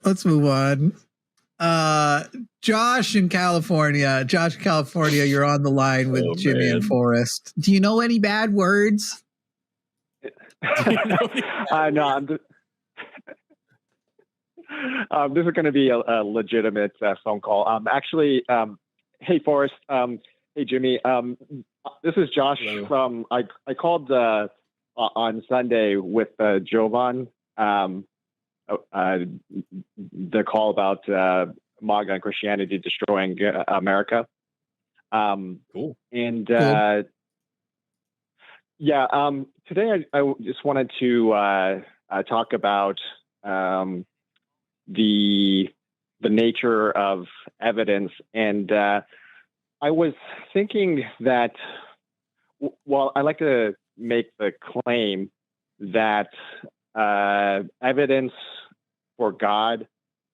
let's move on. Josh in California. You're on the line with Jimmy and Forrest. Do you know any bad words? No, this is going to be a legitimate phone call. Actually, hey, Forrest. Hey, Jimmy. This is Josh from. I called on Sunday with Jovan. The call about MAGA and Christianity destroying America. Cool. And today I just wanted to talk about the nature of evidence, and I was thinking that I like to make the claim that evidence for God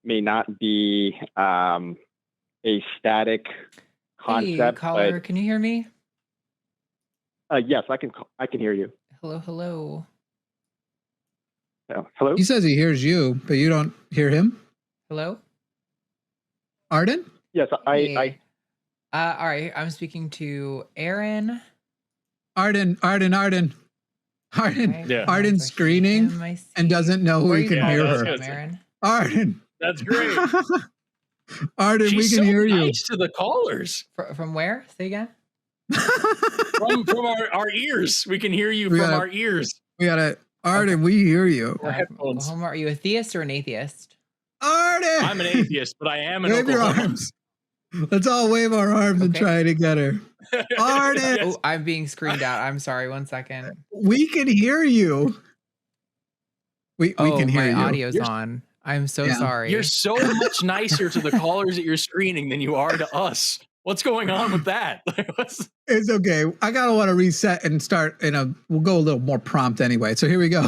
may not be a static concept. Hey, caller, can you hear me? Yes, I can hear you. Hello. Hello? He says he hears you, but you don't hear him? Hello? Arden? Yes, Hey. All right, I'm speaking to Aaron. Arden. Okay. Arden's screening and doesn't know who he can hear her. Aaron? Arden. That's great. Arden, She's we can so hear you. nice to the callers. From where? Say again? from our ears. We can hear you from our ears. We gotta, Arden, we hear you. Homer, are you a theist or an atheist? Arden! I'm an atheist, but I am an Wave your Oklahoma. arms. Let's all wave our arms and try to get her. Arden! Yes. Oh, I'm being screened out. I'm sorry. 1 second. We can hear you. We can hear you. My audio's on. I'm so sorry. You're so much nicer to the callers that you're screening than you are to us. What's going on with that? It's okay. I gotta want to reset and start we'll go a little more prompt anyway. So here we go.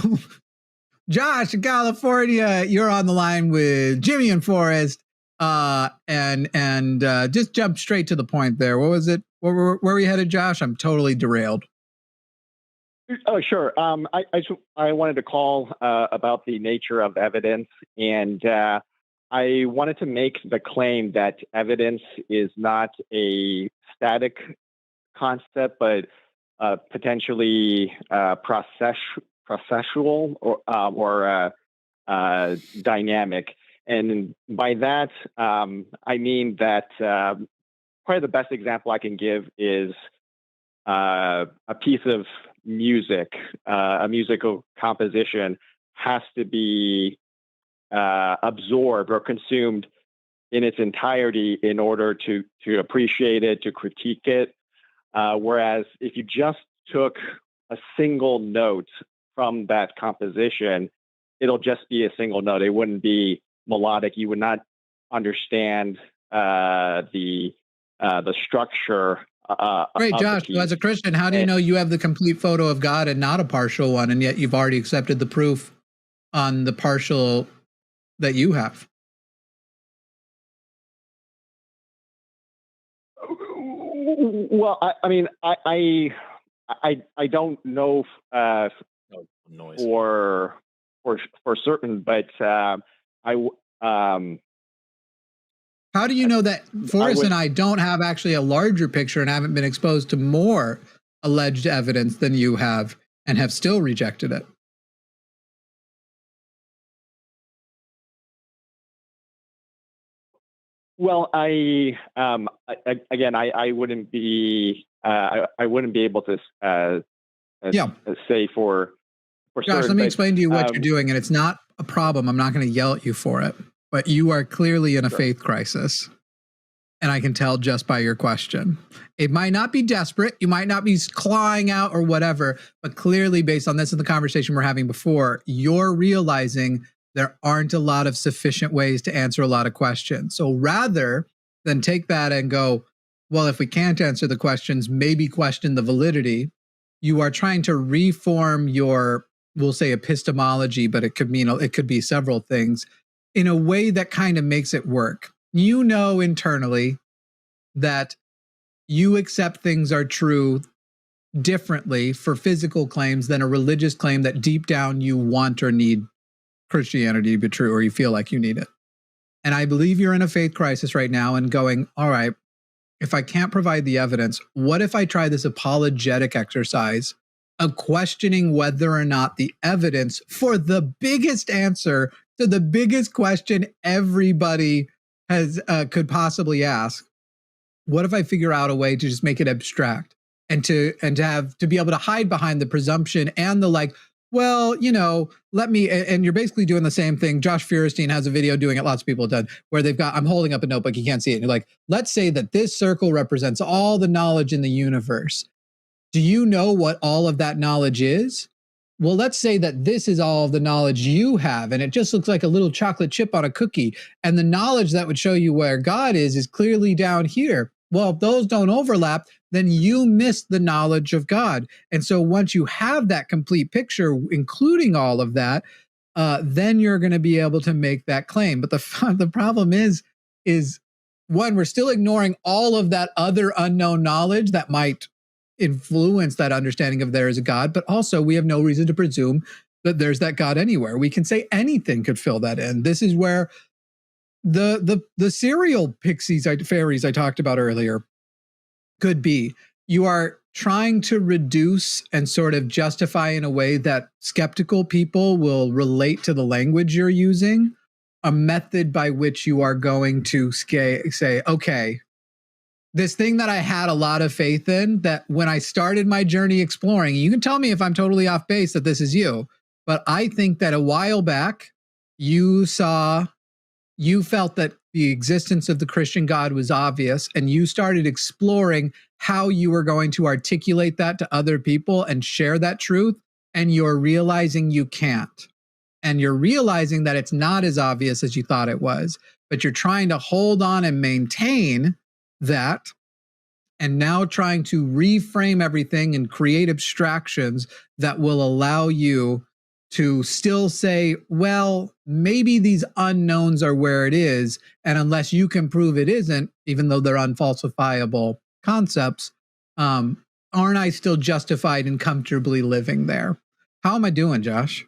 Josh in California, you're on the line with Jimmy and Forrest. And just jump straight to the point there. What was it? Where were we headed, Josh? I'm totally derailed. Oh, sure. I wanted to call about the nature of evidence, and I wanted to make the claim that evidence is not a static concept, but potentially processual or dynamic. And by that, I mean that probably the best example I can give is a piece of music, a musical composition has to be absorbed or consumed in its entirety in order to appreciate it, to critique it. Whereas if you just took a single note from that composition, it'll just be a single note. It wouldn't be melodic. You would not understand the structure. Great, Josh. As a Christian, how do you know you have the complete photo of God and not a partial one, and yet you've already accepted the proof on the partial that you have? Well, I mean, I don't know for certain, but how do you know that Forrest and I don't have actually a larger picture and haven't been exposed to more alleged evidence than you have and have still rejected it? Well, I wouldn't be able to say for Josh, certain, let me explain to you what you're doing, and it's not a problem. I'm not going to yell at you for it, but you are clearly in a faith crisis, and I can tell just by your question. It might not be desperate, you might not be clawing out or whatever, but clearly, based on this and the conversation we're having before, you're realizing there aren't a lot of sufficient ways to answer a lot of questions. So rather than take that and go, well, if we can't answer the questions, maybe question the validity, you are trying to reform your, we'll say, epistemology, but it could be several things, in a way that kind of makes it work. You know internally that you accept things are true differently for physical claims than a religious claim that deep down you want or need Christianity to be true, or you feel like you need it. And I believe you're in a faith crisis right now and going, all right, if I can't provide the evidence, what if I try this apologetic exercise of questioning whether or not the evidence for the biggest answer to the biggest question everybody has could possibly ask? What if I figure out a way to just make it abstract and to be able to hide behind the presumption and the like, well, let me, and you're basically doing the same thing. Josh Feuerstein has a video doing it. Lots of people have done, where I'm holding up a notebook. You can't see it. And you're like, let's say that this circle represents all the knowledge in the universe. Do you know what all of that knowledge is? Well, let's say that this is all of the knowledge you have, and it just looks like a little chocolate chip on a cookie. And the knowledge that would show you where God is clearly down here. Well, if those don't overlap, then you miss the knowledge of God. And so once you have that complete picture, including all of that, then you're going to be able to make that claim. But the problem is one, we're still ignoring all of that other unknown knowledge that might influence that understanding of there is a God, but also we have no reason to presume that there's that God anywhere. We can say anything could fill that in. This is where the serial fairies I talked about earlier could be. You are trying to reduce and sort of justify in a way that skeptical people will relate to the language you're using, a method by which you are going to say, okay, this thing that I had a lot of faith in, that when I started my journey exploring, you can tell me if I'm totally off base that this is you, but I think that a while back, you felt that the existence of the Christian God was obvious, and you started exploring how you were going to articulate that to other people and share that truth, and you're realizing you can't. And you're realizing that it's not as obvious as you thought it was, but you're trying to hold on and maintain that, and now trying to reframe everything and create abstractions that will allow you to still say, well, maybe these unknowns are where it is, and unless you can prove it isn't, even though they're unfalsifiable concepts, aren't I still justified in comfortably living there? How am I doing, Josh?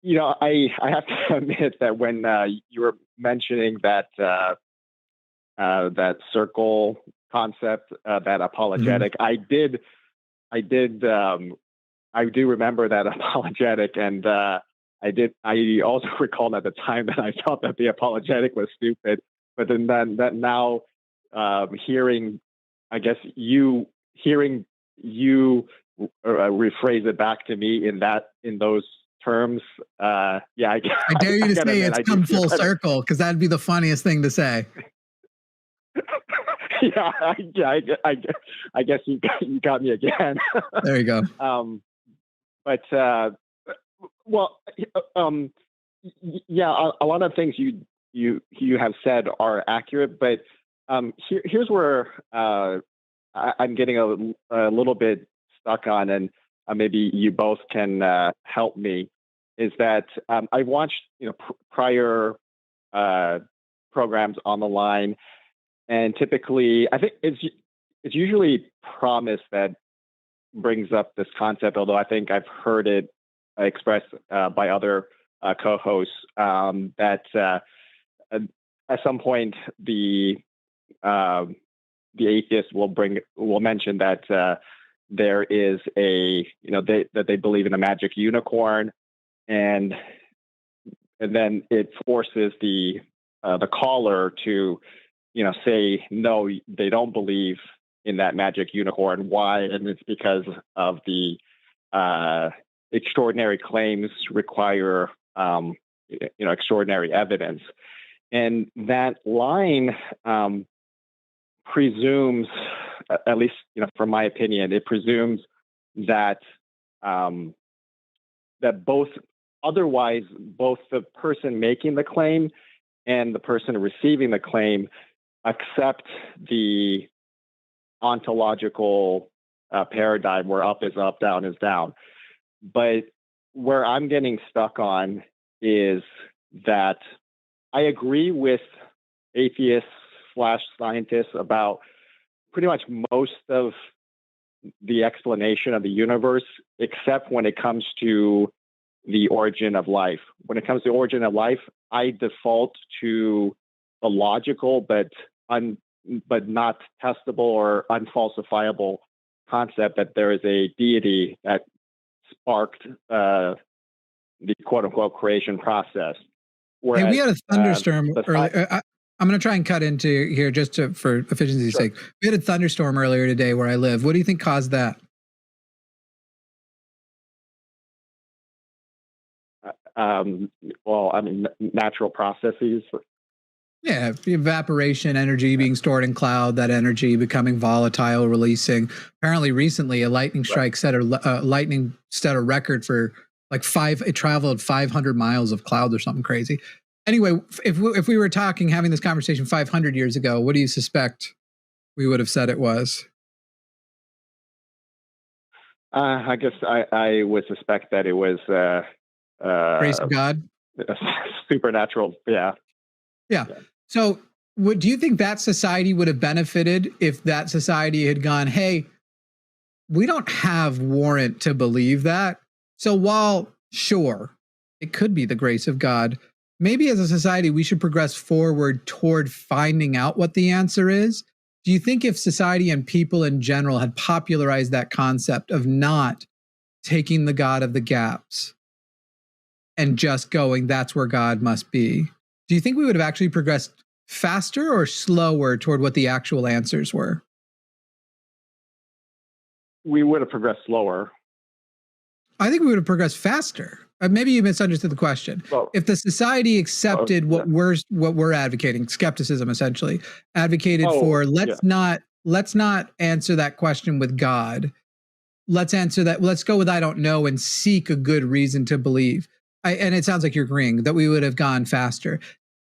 I have to admit that when you were mentioning that that circle concept, that apologetic, I do remember that apologetic, and I also recall at the time that I thought that the apologetic was stupid, but then that now hearing you rephrase it back to me in those terms, I dare you to say it's come full circle, because that'd be the funniest thing to say. I guess you got me again. There you go. A lot of things you have said are accurate, but here's where I'm getting a little bit stuck on, and maybe you both can help me. Is that I watched prior programs on the line, and typically I think it's usually promise that brings up this concept, although I think I've heard it expressed by other co-hosts that at some point the atheist will mention that there is that they believe in a magic unicorn, and then it forces the caller to say no, they don't believe in that magic unicorn. Why? And it's because of the extraordinary claims require extraordinary evidence, and that line presumes, at least from my opinion, it presumes that that both the person making the claim and the person receiving the claim accept the ontological paradigm where up is up, down is down. But where I'm getting stuck on is that I agree with atheists / scientists about pretty much most of the explanation of the universe, except when it comes to the origin of life. When it comes to origin of life, I default to a logical but not testable or unfalsifiable concept that there is a deity that sparked the quote unquote creation process. Whereas, hey, we had a thunderstorm earlier. I'm going to try and cut into here just for efficiency's sake. We had a thunderstorm earlier today where I live. What do you think caused that? Well, I mean, natural processes. Yeah, evaporation, energy being stored in cloud, that energy becoming volatile, releasing. Apparently, recently, a lightning strike set a record for like it traveled 500 miles of cloud or something crazy. Anyway, if we were having this conversation 500 years ago, what do you suspect we would have said it was? I guess I would suspect that it was grace of God, supernatural. Yeah. So, do you think that society would have benefited if that society had gone, "Hey, we don't have warrant to believe that. So while sure, it could be the grace of God, maybe as a society we should progress forward toward finding out what the answer is." Do you think if society and people in general had popularized that concept of not taking the God of the gaps and just going, that's where God must be, do you think we would have actually progressed faster or slower toward what the actual answers were? We would have progressed slower. I think we would have progressed faster. Maybe you misunderstood the question. Well, if the society accepted what we're advocating, skepticism essentially, advocated for, let's not answer that question with God. Let's answer that. Let's go with I don't know and seek a good reason to believe. And it sounds like you're agreeing that we would have gone faster.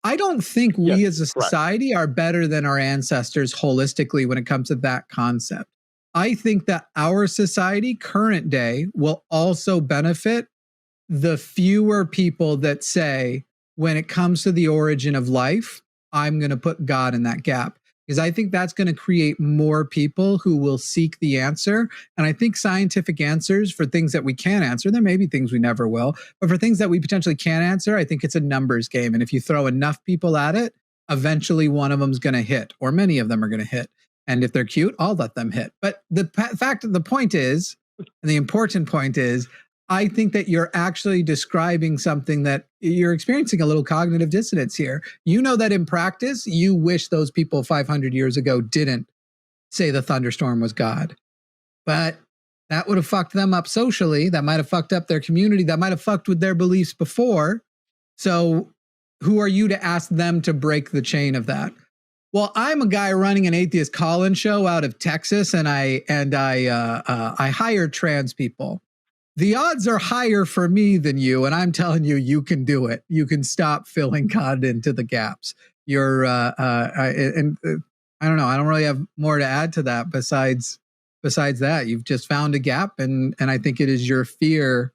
I don't think we as a society are better than our ancestors holistically when it comes to that concept. I think that our society, current day, will also benefit the fewer people that say, when it comes to the origin of life, I'm going to put God in that gap. Because I think that's going to create more people who will seek the answer. And I think scientific answers for things that we can answer, there may be things we never will, but for things that we potentially can answer, I think it's a numbers game. And if you throw enough people at it, eventually one of them is going to hit, or many of them are going to hit. And if they're cute, I'll let them hit. But the point is, and the important point is, I think that you're actually describing something that you're experiencing a little cognitive dissonance here. You know that in practice, you wish those people 500 years ago didn't say the thunderstorm was God. But that would have fucked them up socially. That might have fucked up their community. That might have fucked with their beliefs before. So who are you to ask them to break the chain of that? Well, I'm a guy running an atheist call-in show out of Texas, and I hire trans people. The odds are higher for me than you, and I'm telling you, you can do it. You can stop filling God into the gaps. You're, and I don't know. I don't really have more to add to that besides that. You've just found a gap, and I think it is your fear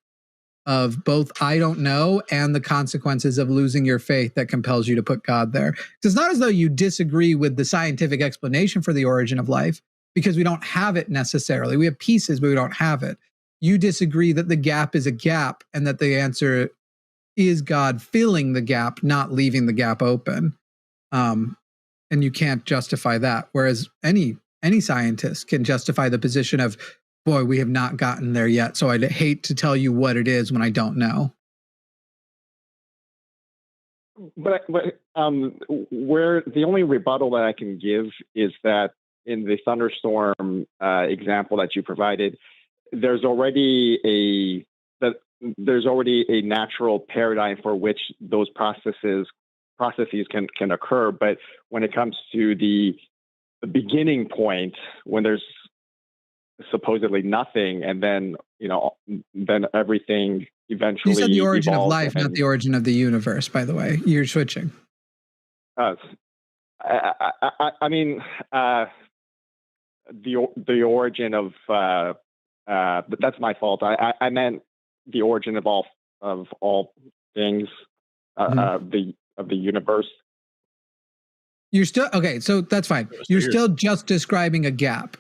of both I don't know and the consequences of losing your faith that compels you to put God there. It's not as though you disagree with the scientific explanation for the origin of life, because we don't have it necessarily. We have pieces, but we don't have it. You disagree that the gap is a gap and that the answer is God filling the gap, not leaving the gap open. And you can't justify that. Whereas any scientist can justify the position of, boy, we have not gotten there yet, so I'd hate to tell you what it is when I don't know. But where the only rebuttal that I can give is that in the thunderstorm example that you provided, there's already a natural paradigm for which those processes can occur. But when it comes to the beginning point, when there's supposedly nothing, and then everything eventually. You said the origin of life, not the origin of the universe. By the way, you're switching. I mean, the origin of. But that's my fault. I meant the origin of all things of the universe. You're still okay. So that's fine. You're still just describing a gap.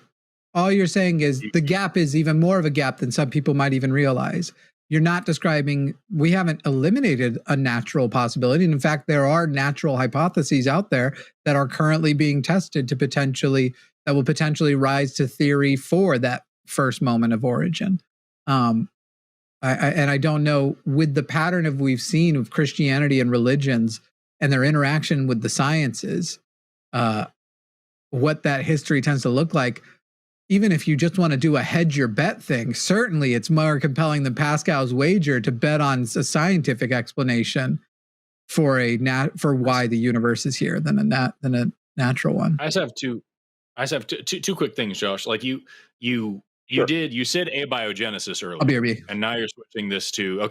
All you're saying is the gap is even more of a gap than some people might even realize. you're not describing, we haven't eliminated a natural possibility. And in fact, there are natural hypotheses out there that are currently being tested that will potentially rise to theory for that first moment of origin. I don't know, with the pattern of we've seen of Christianity and religions and their interaction with the sciences, what that history tends to look like. Even if you just want to do a hedge your bet thing, certainly it's more compelling than Pascal's wager to bet on a scientific explanation for why the universe is here than a natural one. I just have two quick things, Josh. Like you said abiogenesis earlier. BRB. And now you're switching this to,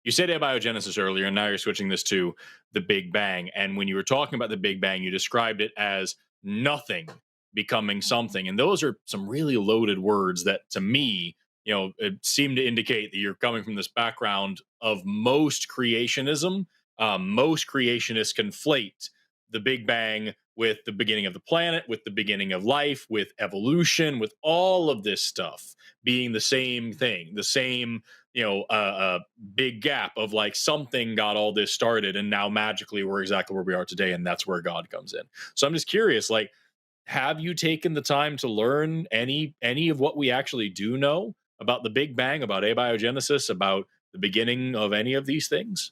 you said abiogenesis earlier, and now you're switching this to the Big Bang. And when you were talking about the Big Bang, you described it as nothing becoming something. And those are some really loaded words that, to me, it seem to indicate that you're coming from this background of most creationism. Most creationists conflate the Big Bang with the beginning of the planet, with the beginning of life, with evolution, with all of this stuff being the same thing, the same, big gap of like something got all this started and now magically we're exactly where we are today, and that's where God comes in. So I'm just curious, like, have you taken the time to learn any of what we actually do know about the Big Bang, about abiogenesis, about the beginning of any of these things?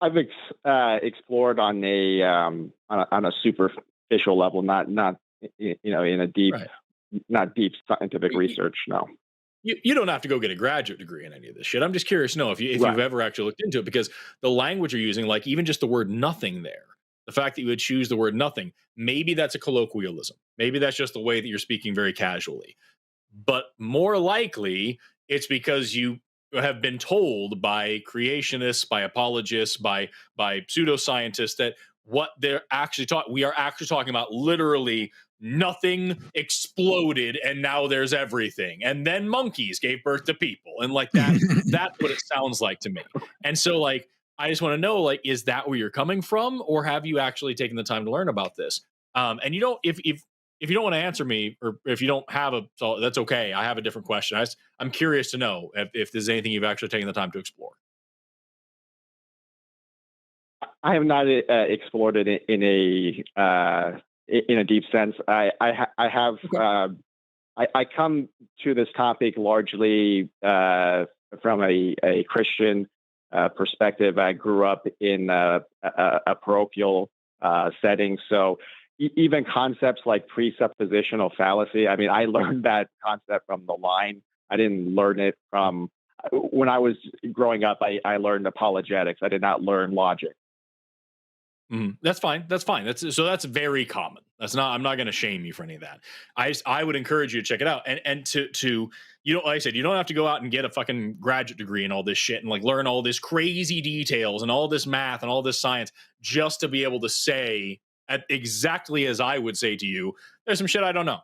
I've explored on a superficial level, not in a deep, Right. Not deep scientific research. No. You don't have to go get a graduate degree in any of this shit. I'm just curious to know if you've ever actually looked into it, because the language you're using, like even just the word nothing there, the fact that you would choose the word nothing, maybe that's a colloquialism. Maybe that's just the way that you're speaking very casually. But more likely, it's because you have been told by creationists, by apologists, by pseudoscientists that what they're actually we are actually talking about literally nothing exploded and now there's everything, and then monkeys gave birth to people, and like that's what it sounds like to me. And so, like, I just want to know, like, is that where you're coming from, or have you actually taken the time to learn about this? And you don't, if you don't want to answer me, or if you don't have so that's okay. I have a different question. I'm curious to know if there's anything you've actually taken the time to explore. I have not explored it in a deep sense. I have. Okay. I come to this topic largely from a Christian perspective. I grew up in a parochial setting, so even concepts like presuppositional fallacy. I mean, I learned that concept from the line. I didn't learn it from when I was growing up. I learned apologetics. I did not learn logic. That's fine. That's very common. I'm not going to shame you for any of that. I would encourage you to check it out. And to like I said, you don't have to go out and get a fucking graduate degree and all this shit and like learn all this crazy details and all this math and all this science just to be able to say exactly as I would say to you, there's some shit I don't know,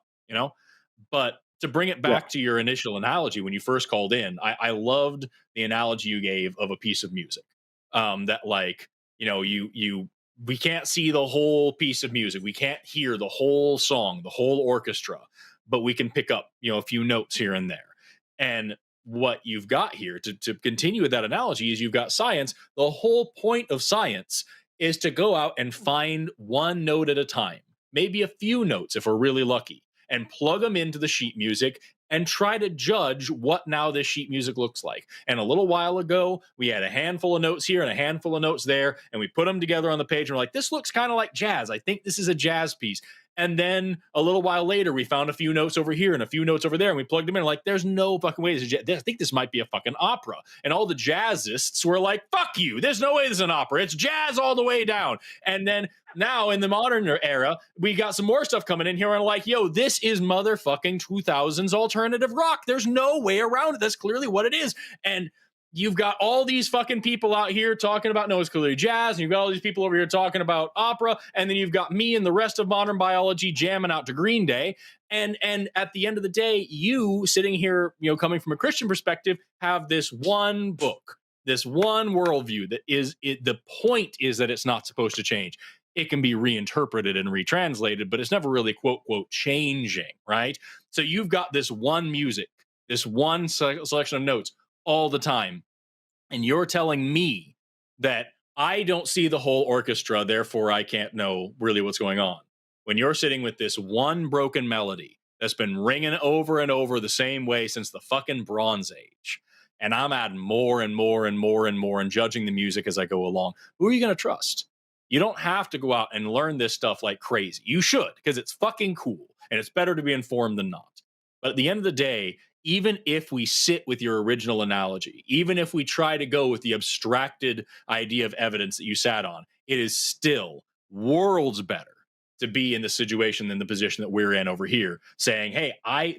But to bring it back to your initial analogy when you first called in, I loved the analogy you gave of a piece of music. That like, we can't see the whole piece of music. We can't hear the whole song, the whole orchestra, but we can pick up, a few notes here and there. And what you've got here to continue with that analogy is you've got science. The whole point of science is to go out and find one note at a time, maybe a few notes if we're really lucky, and plug them into the sheet music and try to judge what now this sheet music looks like. And a little while ago, we had a handful of notes here and a handful of notes there, and we put them together on the page and we're like, this looks kind of like jazz. I think this is a jazz piece. And then a little while later, we found a few notes over here and a few notes over there, and we plugged them in. Like, there's no fucking way this is jazz. I think this might be a fucking opera. And all the jazzists were like, fuck you. There's no way this is an opera. It's jazz all the way down. And then now in the modern era, we got some more stuff coming in here and like, yo, this is motherfucking 2000s alternative rock. There's no way around it. That's clearly what it is. And you've got all these fucking people out here talking about, no, it's clearly jazz. And you've got all these people over here talking about opera. And then you've got me and the rest of modern biology jamming out to Green Day. And at the end of the day, you sitting here, coming from a Christian perspective, have this one book, this one worldview that is it. The point is that it's not supposed to change. It can be reinterpreted and retranslated, but it's never really quote, quote, changing, right? So you've got this one music this one selection of notes all the time. And you're telling me that I don't see the whole orchestra, therefore I can't know really what's going on. When you're sitting with this one broken melody that's been ringing over and over the same way since the fucking Bronze Age, and I'm adding more and more and more and more and judging the music as I go along, who are you going to trust? You don't have to go out and learn this stuff like crazy. You should, because it's fucking cool, and it's better to be informed than not. But at the end of the day, even if we sit with your original analogy, even if we try to go with the abstracted idea of evidence that you sat on, it is still worlds better to be in the situation than the position that we're in over here, saying, hey,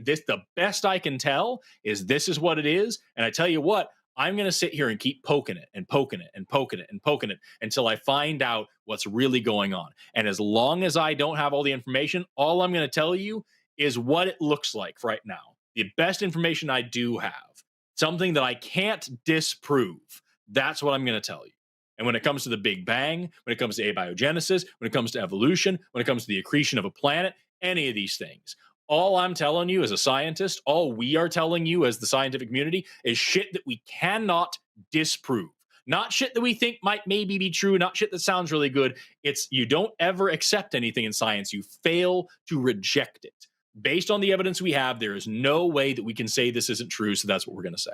the best I can tell is this is what it is. And I tell you what, I'm going to sit here and keep poking it and poking it and poking it and poking it until I find out what's really going on. And as long as I don't have all the information, all I'm going to tell you is what it looks like right now. The best information I do have, something that I can't disprove, that's what I'm going to tell you. And when it comes to the Big Bang, when it comes to abiogenesis, when it comes to evolution, when it comes to the accretion of a planet, any of these things, all I'm telling you as a scientist, all we are telling you as the scientific community is shit that we cannot disprove. Not shit that we think might maybe be true, not shit that sounds really good. It's you don't ever accept anything in science. You fail to reject it. Based on the evidence we have, there is no way that we can say this isn't true, so that's what we're going to say.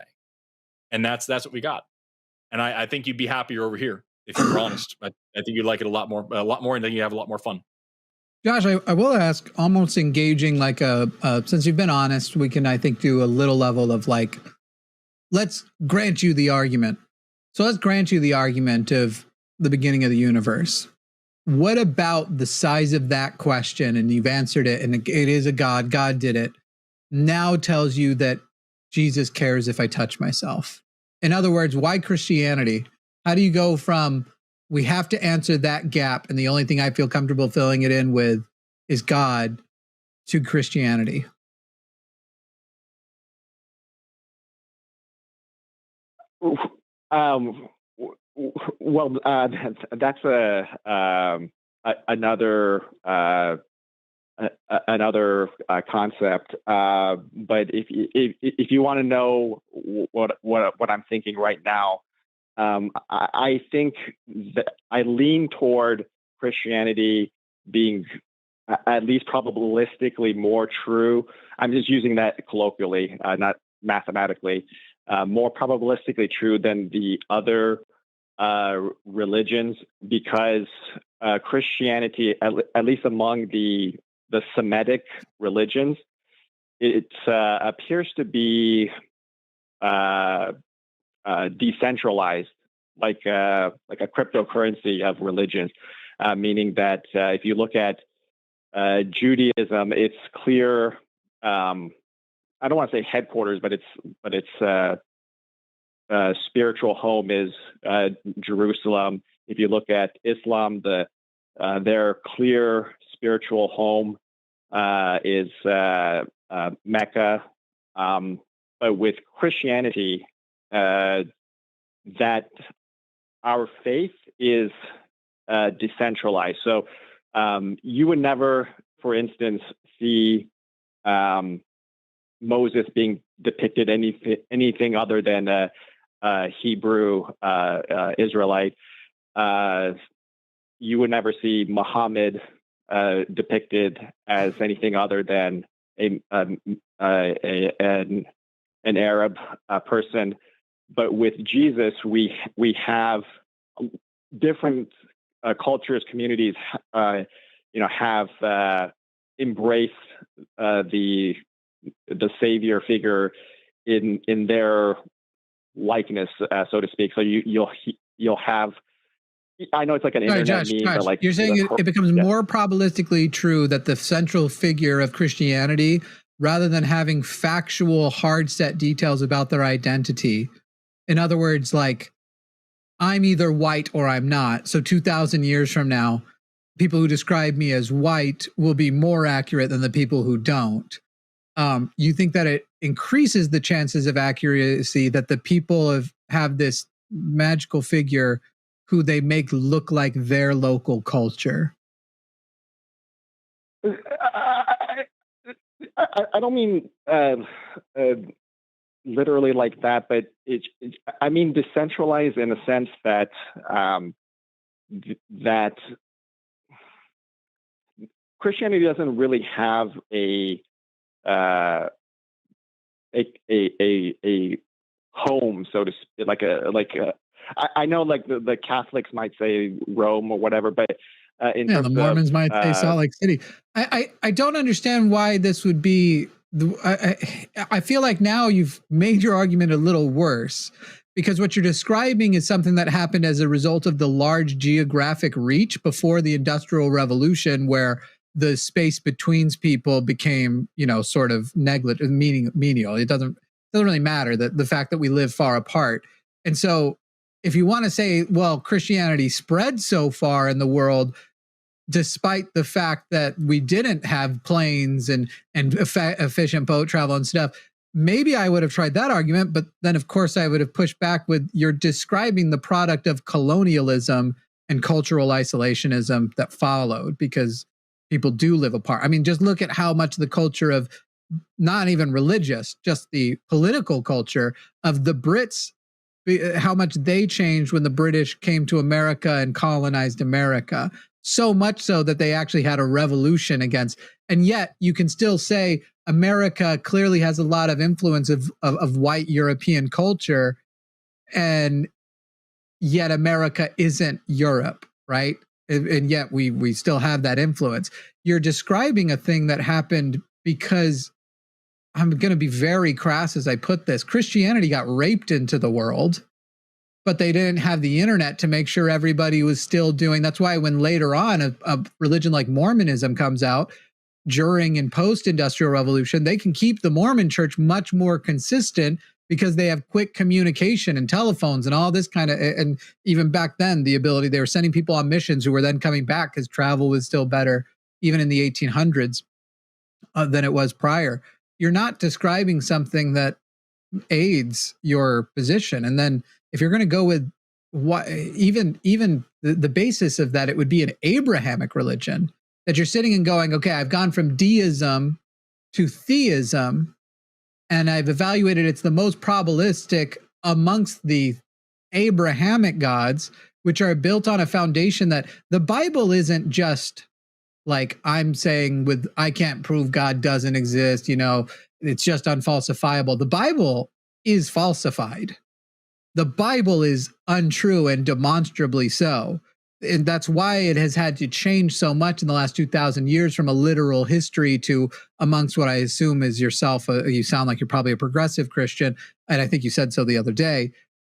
And that's what we got. And I think you'd be happier over here if you were honest. I think you'd like it a lot more, and then you have a lot more fun. Josh, I will ask, almost engaging like since you've been honest, we can, I think, do a little level of like, let's grant you the argument. So let's grant you the argument of the beginning of the universe. What about the size of that question? And you've answered it, and it is a God. God did it. Now tells you that Jesus cares if I touch myself. In other words, why Christianity? How do you go from we have to answer that gap, and the only thing I feel comfortable filling it in with is God, to Christianity? Well, that's another concept. But if you want to know what I'm thinking right now, I think that I lean toward Christianity being at least probabilistically more true. I'm just using that colloquially, not mathematically. More probabilistically true than the other religions, because Christianity, at least among the Semitic religions, it appears to be decentralized, like a cryptocurrency of religions, meaning that if you look at Judaism, it's clear. I don't want to say headquarters, but its spiritual home is Jerusalem. If you look at Islam, their clear spiritual home is Mecca. But with Christianity, that our faith is decentralized. So you would never, for instance, see Moses being depicted anything other than a Hebrew Israelite. You would never see Muhammad depicted as anything other than an Arab person. But with Jesus, we have different cultures, communities, have embraced the savior figure in their likeness, so to speak. So you'll have. I know it's like an internet meme, but like you're saying, it becomes more probabilistically true that the central figure of Christianity, rather than having factual, hard set details about their identity. In other words, like, I'm either white or I'm not. So 2,000 years from now, people who describe me as white will be more accurate than the people who don't. You think that it increases the chances of accuracy that the people have this magical figure who they make look like their local culture? I don't mean literally like that, but I mean, decentralized in the sense that that Christianity doesn't really have a home, so to speak, I know like the Catholics might say Rome or whatever, but in Yeah, terms the Mormons of might say Salt Lake City. I don't understand why this would be. I feel like now you've made your argument a little worse, because what you're describing is something that happened as a result of the large geographic reach before the Industrial Revolution, where the space between people became, sort of menial. It doesn't really matter, that the fact that we live far apart. And so if you want to say, well, Christianity spread so far in the world, despite the fact that we didn't have planes and efficient boat travel and stuff, maybe I would have tried that argument. But then, of course, I would have pushed back with, you're describing the product of colonialism and cultural isolationism that followed, because people do live apart. I mean, just look at how much the culture of, not even religious, just the political culture of the Brits, how much they changed when the British came to America and colonized America. So much so that they actually had a revolution against, and yet you can still say America clearly has a lot of influence of white European culture, and yet America isn't Europe, right? And yet we still have that influence. You're describing a thing that happened because, I'm going to be very crass as I put this, Christianity got raped into the world, but they didn't have the internet to make sure everybody was still doing. That's why when later on a religion like Mormonism comes out during and post-industrial revolution, they can keep the Mormon church much more consistent because they have quick communication and telephones and all this kind of, and even back then, the ability, they were sending people on missions who were then coming back because travel was still better, even in the 1800s, than it was prior. You're not describing something that aids your position. And then if you're going to go with what, even the basis of that, it would be an Abrahamic religion, that you're sitting and going, okay, I've gone from deism to theism, and I've evaluated it's the most probabilistic amongst the Abrahamic gods, which are built on a foundation that the Bible isn't just like I'm saying with, I can't prove God doesn't exist, it's just unfalsifiable. The Bible is falsified. The Bible is untrue and demonstrably so. And that's why it has had to change so much in the last 2,000 years from a literal history to amongst what I assume is yourself. You sound like you're probably a progressive Christian. And I think you said so the other day,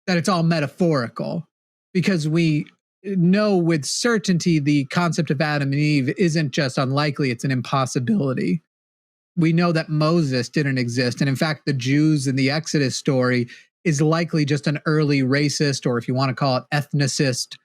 that it's all metaphorical, because we know with certainty the concept of Adam and Eve isn't just unlikely, it's an impossibility. We know that Moses didn't exist. And in fact, the Jews in the Exodus story is likely just an early racist, or if you want to call it ethnicist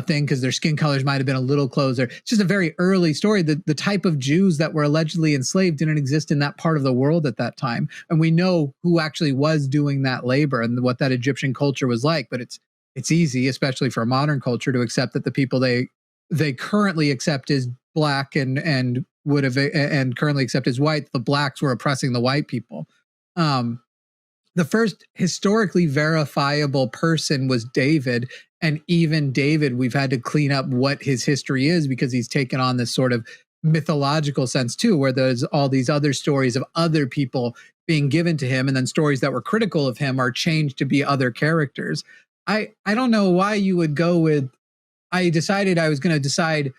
thing, because their skin colors might have been a little closer. It's just a very early story. The type of Jews that were allegedly enslaved didn't exist in that part of the world at that time. And we know who actually was doing that labor and what that Egyptian culture was like. But it's easy, especially for a modern culture, to accept that the people they currently accept as black and would have and currently accept as white, the blacks were oppressing the white people. The first historically verifiable person was David, and even David, we've had to clean up what his history is, because he's taken on this sort of mythological sense too, where there's all these other stories of other people being given to him, and then stories that were critical of him are changed to be other characters. I don't know why you would go with, I decided I was going to decide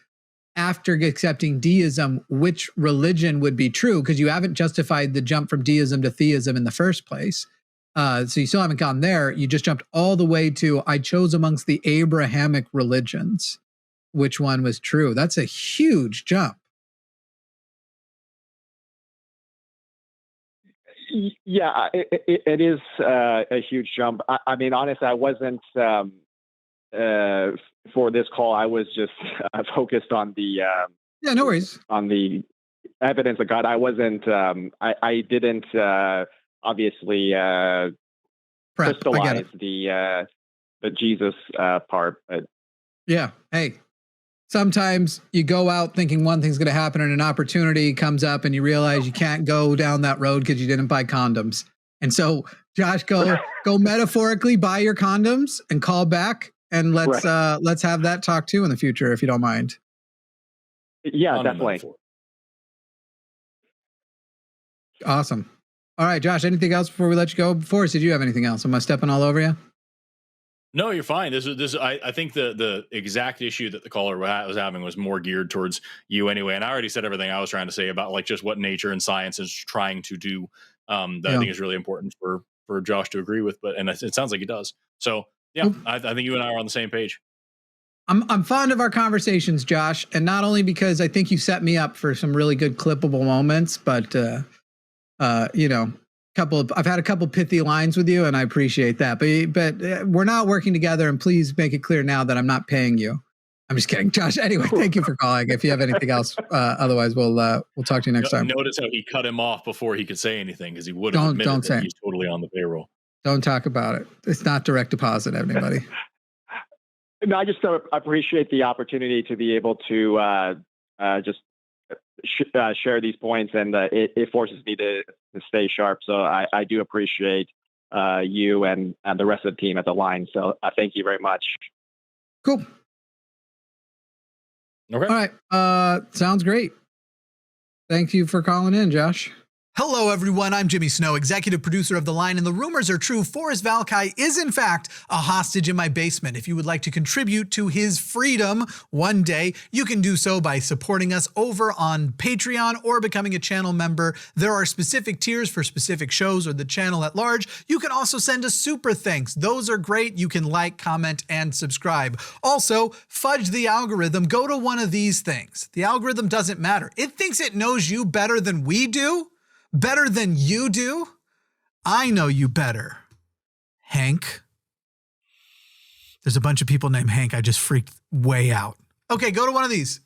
after accepting deism which religion would be true, because you haven't justified the jump from deism to theism in the first place. So you still haven't gone there. You just jumped all the way to, I chose amongst the Abrahamic religions which one was true. That's a huge jump. Yeah, it is a huge jump. I mean, honestly, I wasn't for this call. I was just focused on the no worries, on the evidence of God. I wasn't. I didn't obviously crystallize the Jesus part. But yeah, hey. Sometimes you go out thinking one thing's going to happen and an opportunity comes up and you realize you can't go down that road because you didn't buy condoms. And so Josh, go metaphorically buy your condoms and call back, and let's have that talk too in the future, if you don't mind. Yeah, definitely. Awesome. All right, Josh, anything else before we let you go? Forrest, did you have anything else? Am I stepping all over you? No, you're fine. I think the exact issue that the caller was having was more geared towards you anyway. And I already said everything I was trying to say about like just what nature and science is trying to do. That I think is really important for Josh to agree with, and it sounds like he does. So yeah, I think you and I are on the same page. I'm fond of our conversations, Josh, and not only because I think you set me up for some really good clippable moments, but I've had a couple pithy lines with you, and I appreciate that. But we're not working together, and please make it clear now that I'm not paying you. I'm just kidding, Josh. Anyway, thank you for calling. If you have anything else, otherwise we'll talk to you next time. Notice how he cut him off before he could say anything, because he would have admitted that he's totally on the payroll. Don't talk about it. It's not direct deposit, anybody. No, I just appreciate the opportunity to be able to just share these points, and it forces me to stay sharp. So I do appreciate you and the rest of the team at the line. So thank you very much. Cool. Okay. All right. Sounds great. Thank you for calling in, Josh. Hello, everyone. I'm Jimmy Snow, executive producer of The Line, and the rumors are true. Forrest Valkai is, in fact, a hostage in my basement. If you would like to contribute to his freedom one day, you can do so by supporting us over on Patreon or becoming a channel member. There are specific tiers for specific shows or the channel at large. You can also send us super thanks. Those are great. You can like, comment, and subscribe. Also, fudge the algorithm. Go to one of these things. The algorithm doesn't matter. It thinks it knows you better than we do. Better than you do? I know you better, Hank. There's a bunch of people named Hank. I just freaked way out. Okay, go to one of these.